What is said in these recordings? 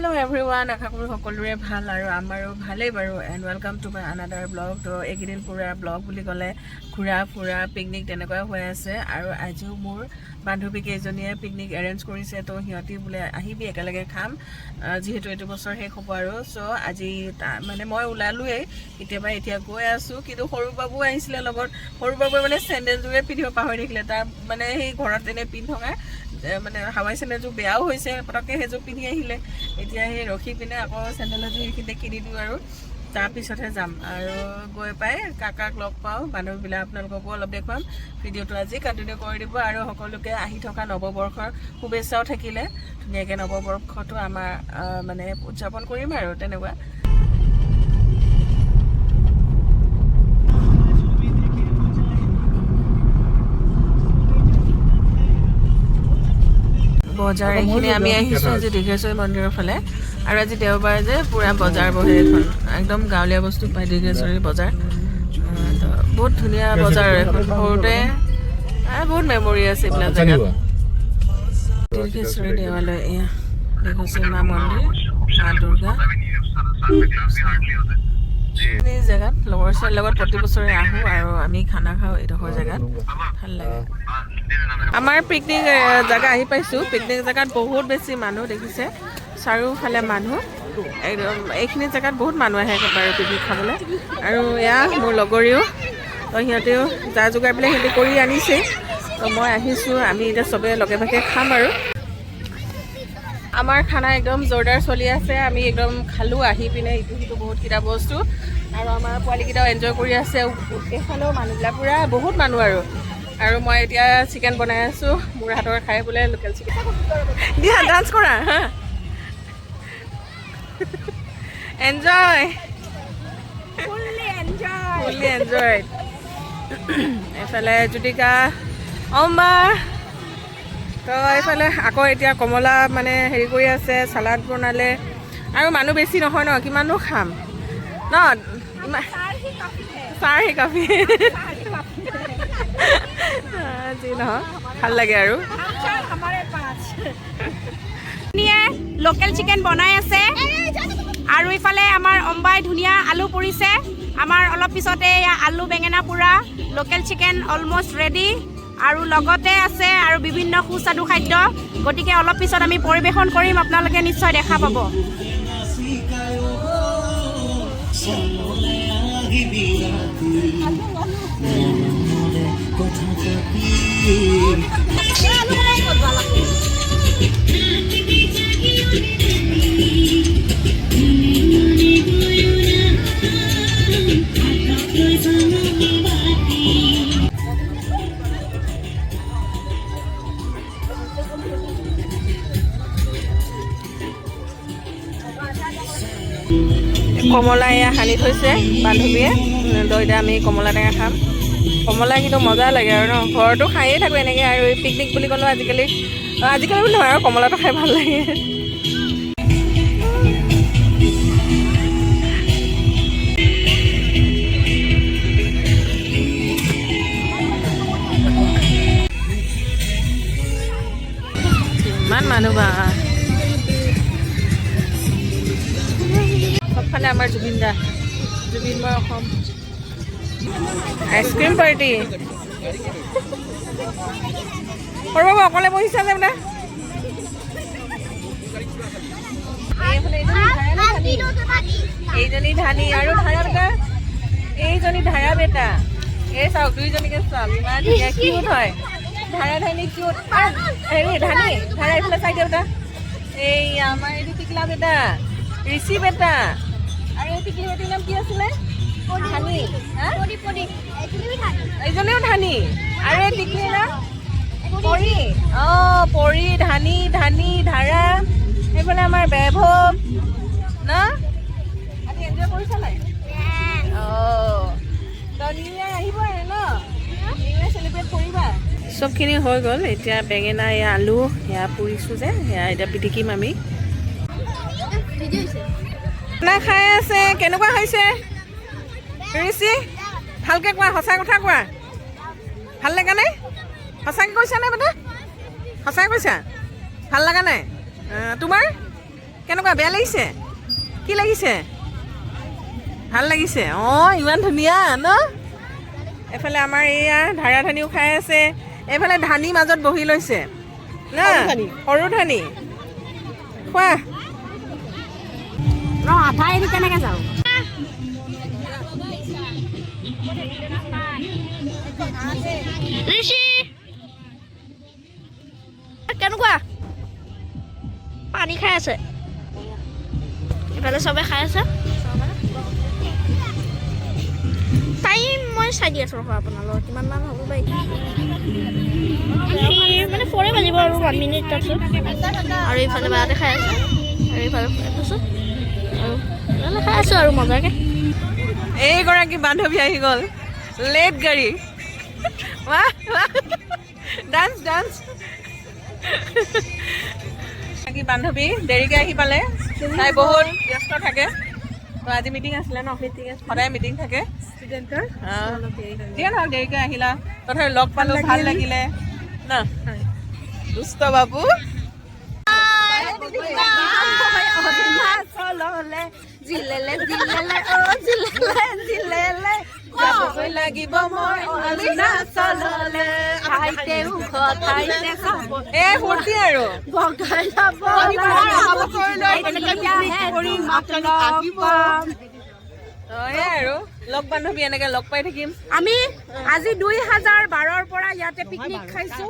Hello everyone, আশা কৰো সকলোৰে ভাল আৰু আমাৰো ভালেই বাৰু and welcome to my another blog. তো এইকেইদিন পুৰা ব্লগ বুলি ক'লে ঘূৰা ফুৰা পিকনিক তেনেকুৱা হৈ আছে আৰু আজিও মোৰ বান্ধৱী কেইজনীয়ে পিকনিক এৰেঞ্জ কৰিছে। তো সিহঁতি বোলে আহিবি একেলগে খাম, যিহেতু এইটো বছৰ শেষ হ'ব আৰু চ' আজি মানে মই ওলালোৱেই কেতিয়াবা, এতিয়া গৈ আছোঁ। কিন্তু সৰু বাবু আহিছিলে লগত, সৰু বাবুৱে মানে চেণ্ডেলযোৰে পিন্ধিব পাহৰি থাকিলে। তাৰ মানে সেই ঘৰত এনে পিন্ধি থকা মানে হাৱাই চেণ্ডেলযোৰ বেয়াও হৈছে, পটককৈ সেইযোৰ পিন্ধি আহিলে। এতিয়া সেই ৰখি পিনে আকৌ চেণ্ডেল এযোৰ এইখিনিতে কিনি দিওঁ আৰু তাৰপিছতহে যাম। আৰু গৈ পাই কাকাক লগ পাওঁ, বান্ধৱীবিলাক আপোনালোককো অলপ দেখুৱাম। ভিডিঅ'টো আজি কণ্টিনিউ কৰি দিব আৰু সকলোকে আহি থকা নৱবৰ্ষৰ শুভেচ্ছাও থাকিলে। ধুনীয়াকৈ নৱবৰ্ষটো আমাৰ মানে উদযাপন কৰিম আৰু তেনেকুৱা। বজাৰ এইখিনি আমি আহিছোঁ আজি দীঘেশ্বৰী মন্দিৰৰ ফালে। আৰু আজি দেওবাৰ যে পুৰা বজাৰ বহে, এখন একদম গাঁৱলীয়া বস্তু পায় দীঘেশ্বৰী বজাৰ। বহুত ধুনীয়া বজাৰ এখন, সৰুতে বহুত মেমৰি আছে এইবিলাক জেগাত। দীঘেশ্বৰী দেৱালয়, এয়া দীঘেশ্বৰী মা মন্দিৰ, মা দুৰ্গা। এই জেগাত লগৰ ছোৱালীৰ লগত প্ৰতি বছৰে আহোঁ আৰু আমি খানা খাওঁ এইডোখৰ জেগাত, ভাল লাগে। আমাৰ পিকনিক জেগা আহি পাইছোঁ। পিকনিক জেগাত বহুত বেছি মানুহ দেখিছে, চাৰিওফালে মানুহ একদম। এইখিনি জেগাত বহুত মানুহ আহে একেবাৰে পিকনিক খাবলৈ। আৰু এয়া মোৰ লগৰীও, তো সিহঁতেও যা যোগাৰ পেলাই সিহঁতে কৰি আনিছেই। তো মই আহিছোঁ, আমি এতিয়া চবেই লগে ভাগে খাম আৰু। আমাৰ খানা একদম জোৰদাৰ চলি আছে। আমি একদম খালোঁ আহি পিনে ইটো সিটো বহুতকেইটা বস্তু, আৰু আমাৰ পোৱালীকেইটাও এনজয় কৰি আছে। এইফালেও মানুহবিলাক পুৰা বহুত মানুহ আৰু মই এতিয়া চিকেন বনাই আছোঁ। মোৰ হাতৰ খাই বোলে লোকেল চিকেন। দিয়া ডান্স কৰা হা, এনজয় ফুল্লি এনজয়। এইফালে জ্যোতিকা, অম্বা, তো এইফালে আকৌ এতিয়া কমলা মানে হেৰি কৰি আছে, চালাড বনালে। আৰু মানুহ বেছি নহয় ন, কিমানো খাম ন, চাহ হি কফি যি নহয় ভাল লাগে আৰু। লোকেল চিকেন বনাই আছে আৰু ইফালে আমাৰ অম্বাই ধুনীয়া আলু পুৰিছে। আমাৰ অলপ পিছতে আলু বেঙেনা পুৰা, লোকেল চিকেন অলমষ্ট ৰেডি আৰু লগতে আছে আৰু বিভিন্ন সুস্বাদু খাদ্য। গতিকে অলপ পিছত আমি পৰিৱেশন কৰিম, আপোনালোকে নিশ্চয় দেখা পাব। কমলা এয়া সানি থৈছে বান্ধৱীয়ে, দৈতে আমি কমলা টেঙা খাম। কমলা কিন্তু মজা লাগে আৰু ন, ঘৰতো খায়েই থাকোঁ এনেকৈ। আৰু এই পিকনিক বুলি ক'লেও আজিকালি বুলি নহয় আৰু কমলাটো খাই ভাল লাগে। ইমান মানুহ বা, সবফালে আমাৰ জুবিন দা, জুবিন মই অসম। আইচক্ৰীম পাৰ্টি, সৰু বাবু অকলে বহিছা যে বোলে। এইজনী ধানী আৰু ধাৰা বেটা, এইজনী ধাৰা বেটা। এই চাওক দুইজনীকে চাওক, ইমান ধুনীয়া কিউট হয়। ধাৰা ধানী কিউট, হেৰি ধানী ধাৰা এইফালে চাই দিয়া বেটা। এই আমাৰ এইটো টিকলা বেটা, ঋষি বেটা। আৰু এই টিকলি বেটিৰ নাম কি আছিলে? ধানী। এইজনীও ধানী। আৰু এই টিকলি না পৰি, পৰি, ধানী, ধাৰা। এইফালে আমাৰ বৈভৱ ন। আজি এনজয় কৰিছা নাই? তো নিউ ইয়েৰ আহিব আৰু ন, নিউ ইয়েৰ চেলিব্ৰেট কৰিবা। চবখিনি হৈ গ'ল। এতিয়া বেঙেনা, এয়া আলু সেয়া পুৰিছোঁ যে, সেয়া এতিয়া পিটিকিম আমি। খানা খাই আছে, কেনেকুৱা হৈছে ঋষি? ভালকৈ কোৱা, সঁচা কথা কোৱা। ভাল লগা নাই? সঁচাকৈ কৈছা নে বেটা? সঁচাকৈ কৈছা? ভাল লগা নাই? তোমাৰ কেনেকুৱা বেয়া লাগিছে কি লাগিছে ভাল লাগিছে অঁ ইমান ধুনীয়া ন এফালে আমাৰ এয়া ধাৰাধানীও খাই আছে এইফালে ধানী মাজত বহি লৈছে না সৰু ধানী খোৱা আধা এৰি কেনেকে যাওঁ কেনেকুৱা পানী খাই আছে এইফালে চবে খাই আছে টাইম মই চাই দি আছোঁ ৰখা আপোনালোক কিমান মান হ'ব পাৰি মানে 4 বাজিব আৰু 1 মিনিট তাৰপিছত আৰু এইফালে বাৰতে খাই আছে আৰু এইফালে আছোঁ আৰু খাই আছোঁ আৰু মজাকৈ এইগৰাকী বান্ধৱী আহি গ'ল লেট গাড়ী ডান্স ডান্স বান্ধৱী দেৰিকে আহি পালে তাই বহুত ব্যস্ত থাকে তো আজি মিটিং আছিলে ন সদায় মিটিং থাকে ষ্টুডেণ্টৰ যিয়ে নহওক দেৰিকে আহিলা তথাপি লগ পালোঁ ভাল লাগিলে ন দুষ্ট বাবু লাগিব এই ফূৰ্তি আৰু আৰু লগ বান্ধৱী এনেকে লগ পাই থাকিম আমি আজি 2012ৰ পৰা ইয়াতে পিকনিক খাইছো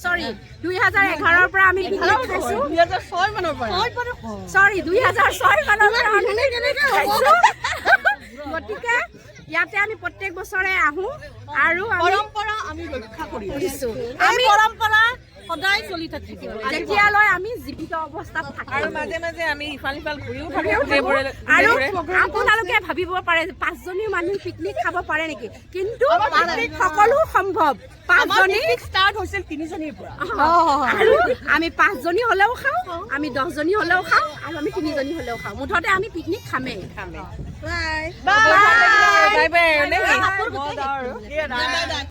সৰি 2011ৰ পৰা আমি পিকনিক খাইছো 2006 মানৰ পৰা সৰি 2006 মানৰ পৰা আমি খাইছো গতিকে ইয়াতে আমি প্ৰত্যেক বছৰে আহো আৰু পৰম্পৰা আমি ৰক্ষা কৰিছো আমি পৰম্পৰা সদায় চলি থাকিব যেতিয়ালৈ আমি জীৱিত অৱস্থাত থাকিম আৰু মাজে মাজে আমি ইফাল সিফাল ঘূৰিও আৰু আপোনালোকে ভাবিব পাৰে 5 জনী মানুহ পিকনিক খাব পাৰে নেকি কিন্তু সকলো সম্ভৱ 5 জনী ষ্টাৰ্ট হৈছিল 3 জনীৰ পৰা আৰু আমি 5 জনী হ'লেও খাওঁ আমি 10 জনী হ'লেও খাওঁ আৰু আমি 3 জনী হ'লেও খাওঁ মুঠতে আমি picnic খামেই bye bye bye bye